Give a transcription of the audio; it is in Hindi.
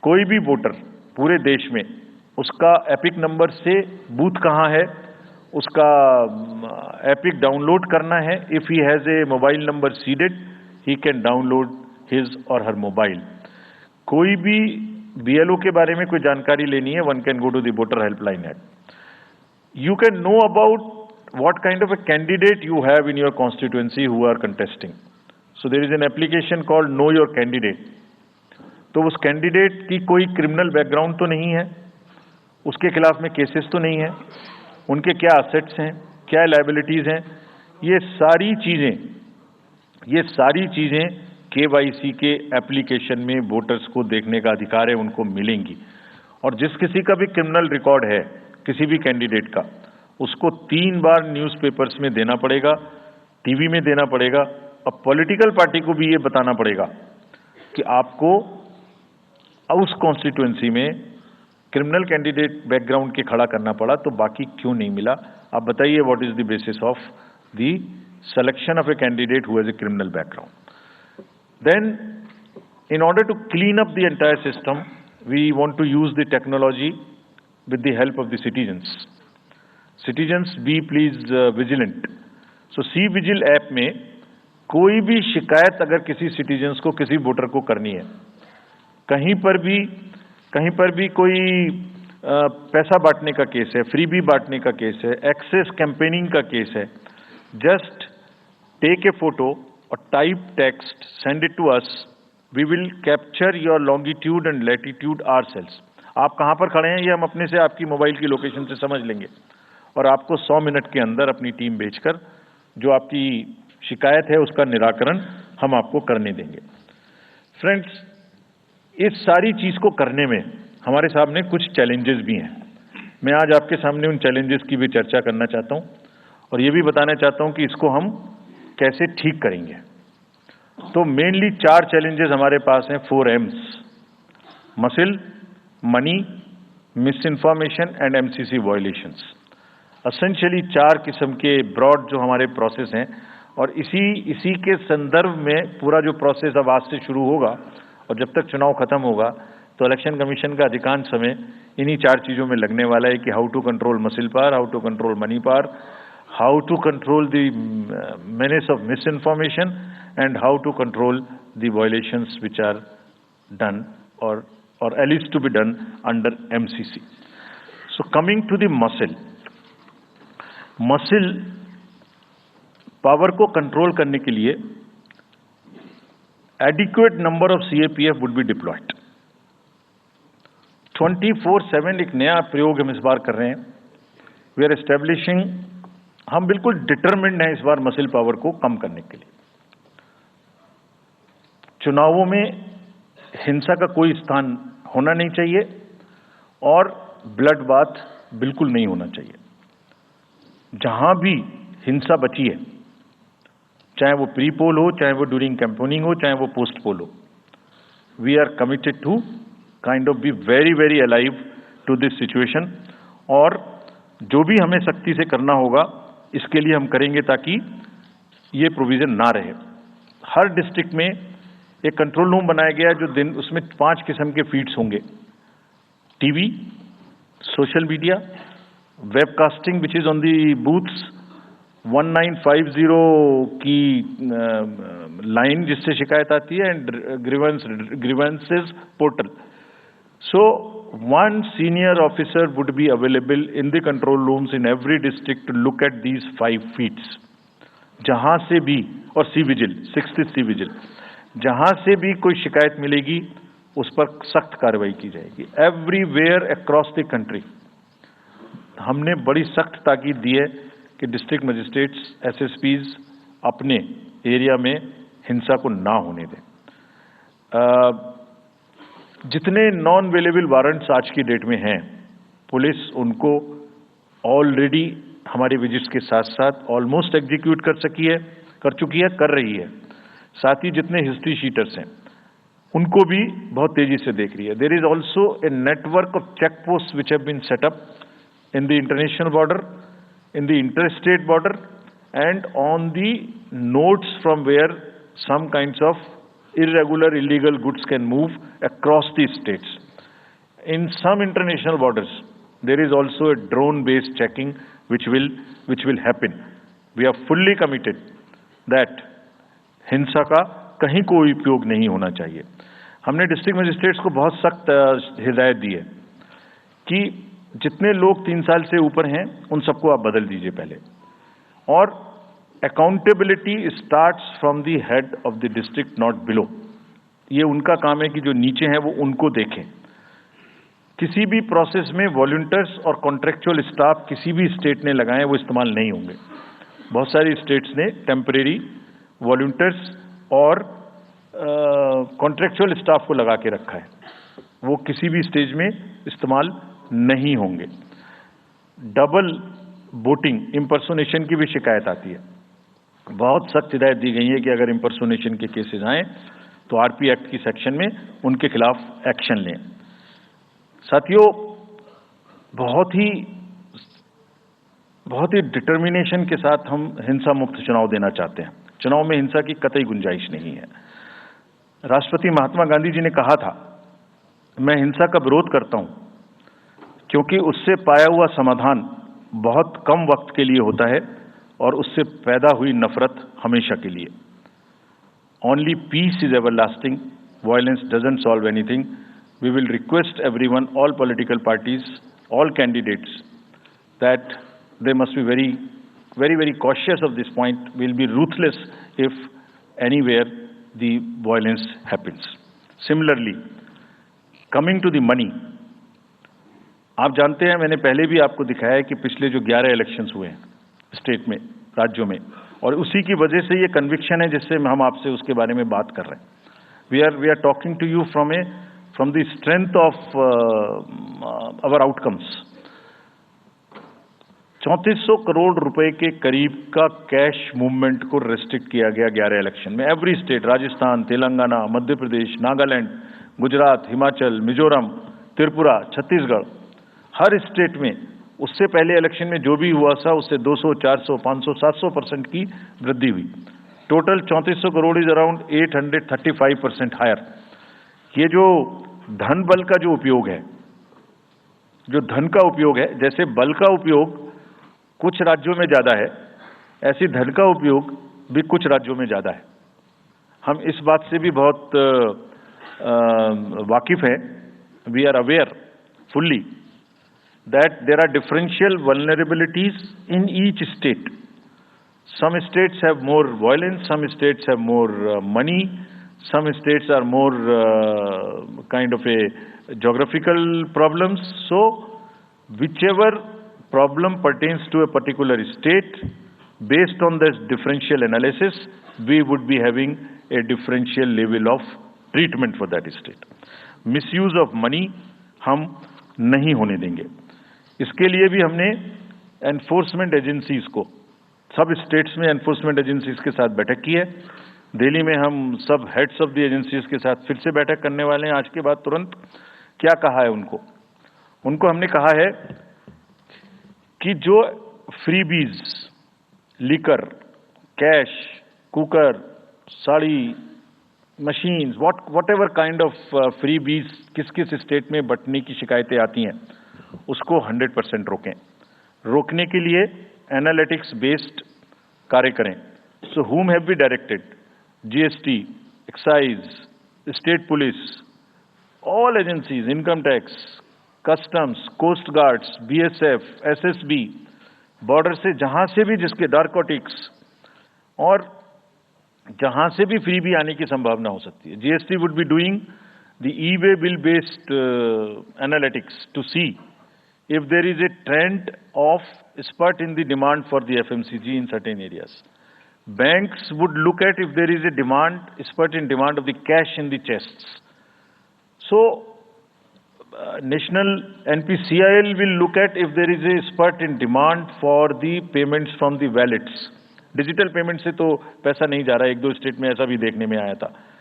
कोई भी वोटर पूरे देश में उसका एपिक नंबर से बूथ कहाँ है, उसका एपिक डाउनलोड करना है. If he has a mobile number seeded, he can download his और हर मोबाइल. कोई भी BLO के बारे में कोई जानकारी लेनी है, one can go to the voter helpline app. You can know about what kind of a candidate you have in your constituency who are contesting. So there is an application called Know Your Candidate. तो उस कैंडिडेट की कोई क्रिमिनल बैकग्राउंड तो नहीं है, उसके खिलाफ में केसेस तो नहीं है, उनके क्या असेट्स हैं, क्या लायबिलिटीज हैं, ये सारी चीजें KYC के एप्लीकेशन में वोटर्स को देखने का अधिकार है, उनको मिलेंगी. और जिस किसी का भी क्रिमिनल रिकॉर्ड है किसी भी कैंडिडेट का, उसको 3 बार न्यूज़पेपर्स में देना पड़ेगा, टीवी में देना पड़ेगा, और पॉलिटिकल पार्टी को भी ये बताना पड़ेगा कि आपको उस कॉन्स्टिट्यूएंसी में क्रिमिनल कैंडिडेट बैकग्राउंड के खड़ा करना पड़ा, तो बाकी क्यों नहीं मिला. आप बताइए, what is the basis of the selection of a candidate who has a criminal background. Then in order to clean up the entire system, we want to use the technology with the help of the citizens. Citizens, be please vigilant. So C-Vigil app में कोई भी शिकायत अगर किसी सिटीजन्स को, किसी वोटर को करनी है, कहीं पर भी कोई पैसा बांटने का केस है, फ्रीबी बांटने का केस है, एक्सेस कैंपेनिंग का केस है, जस्ट टेक ए फोटो और type text, send it to us. We will capture your longitude and latitude ourselves. आप कहाँ पर खड़े हैं ये हम अपने से आपकी मोबाइल की लोकेशन से समझ लेंगे, और आपको 100 मिनट के अंदर अपनी टीम भेजकर जो आपकी शिकायत है उसका निराकरण हम आपको करने देंगे. फ्रेंड्स, इस सारी चीज को करने में हमारे सामने कुछ चैलेंजेस भी हैं. मैं आज आपके सामने उन चैलेंजेस की भी चर्चा करना चाहता हूं, और ये भी बताना चाहता हूं कि इसको हम कैसे ठीक करेंगे. तो मेनली 4 चैलेंजेस हमारे पास हैं, 4 M's: muscle, money, miss information and MCC violations. Essentially 4 किस्म के ब्रॉड जो हमारे प्रोसेस हैं, और इसी के संदर्भ में पूरा जो प्रोसेस अब आज से शुरू होगा और जब तक चुनाव खत्म होगा, तो इलेक्शन कमीशन का अधिकांश समय इन्हीं 4 चीजों में लगने वाला है कि how to control muscle power, how to control money power, how to control the menace of misinformation, and how to control the violations which are done or at least to be done under MCC. So coming to the muscle power को कंट्रोल करने के लिए adequate number of CAPF would be deployed. 24/7 एक नया प्रयोग हम इस बार कर रहे हैं. We are establishing, हम बिल्कुल डिटरमिन्ड हैं इस बार मसिल पावर को कम करने के लिए. चुनावों में हिंसा का कोई स्थान होना नहीं चाहिए, और ब्लड बाथ बिल्कुल नहीं होना चाहिए. जहां भी हिंसा बची है, चाहे वो प्री पोल हो, चाहे वो ड्यूरिंग कैंपेनिंग हो, चाहे वो पोस्ट पोल हो, we are committed to kind of be very very alive to this situation. और जो भी हमें सख्ती से करना होगा इसके लिए हम करेंगे, ताकि ये प्रोविजन ना रहे. हर डिस्ट्रिक्ट में एक कंट्रोल रूम बनाया गया है, जो उसमें 5 किस्म के फीड्स होंगे: TV, social media, webcasting which is on the booths, 1950 की लाइन जिससे शिकायत आती है, and grievances portal. So 1 senior officer would be available in the control rooms in every district to look at these 5 feeds. जहां से भी, और C-Vigil, 6th C-Vigil, जहां से भी कोई शिकायत मिलेगी उस पर सख्त कार्रवाई की जाएगी. एवरीवेयर अक्रॉस द कंट्री हमने बड़ी सख्त ताकीद दी है कि डिस्ट्रिक्ट मजिस्ट्रेट्स, SSPs अपने एरिया में हिंसा को ना होने दें. जितने नॉन अवेलेबल वारंट्स आज की डेट में हैं, पुलिस उनको ऑलरेडी हमारे विजिट्स के साथ साथ ऑलमोस्ट एग्जीक्यूट कर चुकी है, कर रही है. साथ ही जितने हिस्ट्री शीटर्स हैं उनको भी बहुत तेजी से देख रही है. There is also a network of check post which have been set up in the international border, in the interstate border, and on the nodes from where some kinds of irregular illegal goods can move across the states. in some international borders, there is also a drone-based checking which will happen. We are fully committed that हिंसा का कहीं कोई उपयोग नहीं होना चाहिए। हमने डिस्ट्रिक्ट मजिस्ट्रेट्स को बहुत सख्त हिदायत दी है कि जितने लोग 3 साल से ऊपर हैं उन सबको आप बदल दीजिए पहले, और accountability starts from the head of the district, not below. ये उनका काम है कि जो नीचे हैं वो उनको देखें। किसी भी प्रोसेस में वॉलंटियर्स और कॉन्ट्रेक्चुअल स्टाफ किसी भी स्टेट ने लगाए वो इस्तेमाल नहीं होंगे। बहुत सारी स्टेट्स ने टेम्परेरी वॉलंटियर्स और कॉन्ट्रेक्चुअल स्टाफ को लगा के रखा है, वो किसी भी स्टेज में इस्तेमाल नहीं होंगे। डबल वोटिंग, इम्पर्सोनेशन की भी शिकायत आती है। बहुत सख्त हिदायत दी गई है कि अगर इम्पर्सोनेशन के केसेस आए तो आरपी एक्ट की सेक्शन में उनके खिलाफ एक्शन लें। साथियों, बहुत ही डिटर्मिनेशन के साथ हम हिंसा मुक्त चुनाव देना चाहते हैं। चुनाव में हिंसा की कतई गुंजाइश नहीं है। राष्ट्रपति महात्मा गांधी जी ने कहा था, मैं हिंसा का विरोध करता हूं क्योंकि उससे पाया हुआ समाधान बहुत कम वक्त के लिए होता है और उससे पैदा हुई नफरत हमेशा के लिए। Only peace is everlasting, violence doesn't solve anything. We will request everyone, all political parties, all candidates, that they must be very cautious of this point. Will be ruthless if anywhere the violence happens. Similarly, coming to the money, आप जानते हैं, मैंने पहले भी आपको दिखाया है कि पिछले जो 11 इलेक्शंस हुए हैं स्टेट में, राज्यों में, और उसी की वजह से ये कन्विक्शन है जिससे हम आपसे उसके बारे में बात कर रहे हैं। We are talking to you from the strength of our outcomes. 3400 crore रुपए के करीब का कैश मूवमेंट को रेस्ट्रिक्ट किया गया 11 इलेक्शन में। एवरी स्टेट, राजस्थान, तेलंगाना, मध्य प्रदेश, नागालैंड, गुजरात, हिमाचल, मिजोरम, त्रिपुरा, छत्तीसगढ़, हर स्टेट में उससे पहले इलेक्शन में जो भी हुआ था उससे 200, 400, 500, 700% की वृद्धि हुई। Total 3400 crore is around 835% higher. ये जो धन बल का जो उपयोग है, जो धन का उपयोग है, जैसे बल का उपयोग कुछ राज्यों में ज्यादा है, ऐसी धन का उपयोग भी कुछ राज्यों में ज्यादा है। हम इस बात से भी बहुत वाकिफ हैं। We are aware fully that there are differential vulnerabilities in each state. Some states have more violence, some states have more money, some states are more kind of a geographical problems. So whichever problem pertains to a particular state, based on this differential analysis, we would be having a differential level of treatment for that state. Misuse of money हम नहीं होने देंगे। इसके लिए भी हमने एनफोर्समेंट एजेंसीज को, सब स्टेट्स में एनफोर्समेंट एजेंसीज के साथ बैठक की है। दिल्ली में हम सब हेड्स ऑफ द एजेंसीज के साथ फिर से बैठक करने वाले हैं आज के बाद तुरंत। क्या कहा है उनको हमने कहा है कि जो freebies, liquor, cash, cooker, sari, machines, whatever kind of freebies किस किस स्टेट में बंटने की शिकायतें आती हैं, उसको 100% रोकें। रोकने के लिए एनालिटिक्स बेस्ड कार्य करें। सो whom have we directed? GST, excise, state police, all agencies, income tax, customs, coast guards, BSF, SSB, border से जहां से भी जिसके नारकोटिक्स और जहां से भी फ्री भी आने की संभावना हो सकती है। GST would be doing the e way bill based analytics to see if there is a trend of spurt in the demand for the FMCG in certain areas. Banks would look at if there is a spurt in demand of the cash in the chests. So, National NPCIL will look at if there is a spurt in demand for the payments from the wallets. Digital payment से तो पैसा नहीं जा रहा है, 1-2 स्टेट में ऐसा भी देखने में आया था।